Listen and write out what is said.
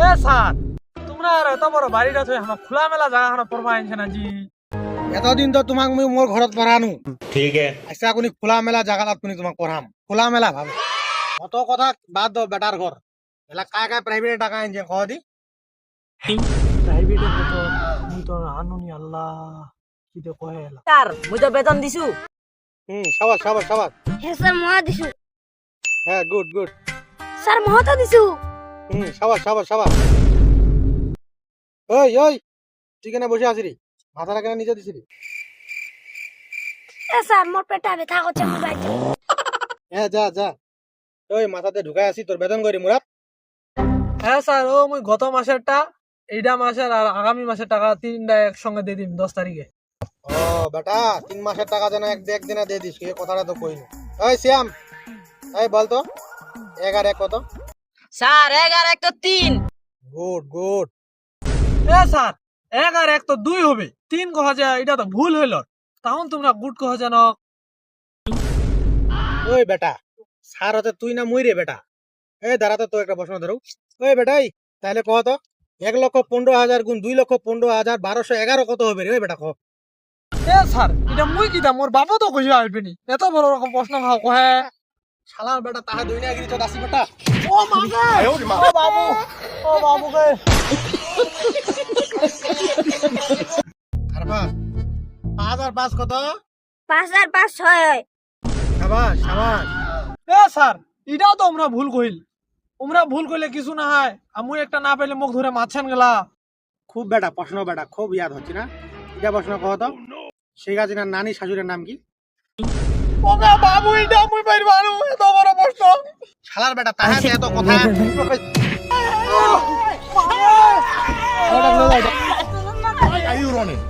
এ sir তোমরা আর এত বড় বাড়িটা থই আমার খোলা মেলা জায়গা খানা পড়বা আনছে না জি। এতদিন তো তোমাক মুই মোর ঘরত পড়ানো ठीक है। আচ্ছা কোনি খোলা মেলা জায়গাত কোনি তোমাক পড়াম খোলা মেলা ভালো অত কথা বাদ দাও বেটার ঘর এলা কায় কায় প্রাইভেট টাকা আনছে কহ দি প্রাইভেটে তো মুই তো আনুনি আল্লাহ কি দে কহে এলা। স্যার মুই তো বেতন দিছু। সাবাস সাবাস সাবাস হ্যাঁ স্যার মহা দিছু। হ্যাঁ গুড গুড স্যার মহা তো দিছু। সাবাস সাবাস সাবাস ওই ওই তুই কেন বসে আছিস রে মাথাটা কেন নিচে দিছিস এ স্যার মোর পেটটা ব্যথা করছে মুই বাইতে। হ্যাঁ যা যা ওই মাথাতে ঢুকাই আসি তোর বেতন করি মুরাদ হ্যাঁ স্যার ও মুই গত মাসেরটা এইটা মাসের আর আগামী মাসের টাকা তিনটা একসঙ্গে দিয়ে দিন 10 তারিখে। ও বেটা 3 মাসের টাকা যেন একদিনে দিয়ে দিস এই কথাটা তো কইনি ওই শ্যাম এই বল তো 11 কত স্যার 11 1 তো 3। গুড গুড এ স্যার 1 আর 1 তো 2 হবে 3 কহা যায় এটা তো ভুল হইল তখন তোমরা গুড কহা জানো। ওই বেটা স্যার হতে তুই না মুই রে বেটা এই দাঁড়াতে তো একটা প্রশ্ন ধরো ওই বেটাই তাহলে কহ তো 1,15,000 গুণ 2,15,000 1211 কত হবে রে ওই বেটা কহ এ স্যার এটা মুই কিটা মোর বাবা তো কইয়া আসবেনি এত বড় রকম প্রশ্ন খাও কহে। শালার বেটা তাহা দুনিয়াগিরি তো দাসি বেটা ও মাগে ও বাবু ও বাবু গে আরবা 5,005 কত 5 আর 5 6। শাবাশ শাবাশ এ স্যার এটাও তো আমরা ভুল কইল তোমরা ভুল কইলে কিছু না হয় আমি একটা না পাইলে মুখ ধরে মাছছেন গেলা। খুব বেটা প্রশ্ন বেটা খুব ইয়াদ হচ্ছে না এটা প্রশ্ন কহ তো শেখ হাসিনার নানি শাশুড়ির নাম কি ওগা বাবু এটা মুই পাইরবা না এত বড় প্রশ্ন। শালার বেটা তাহা এত কথা Are you running?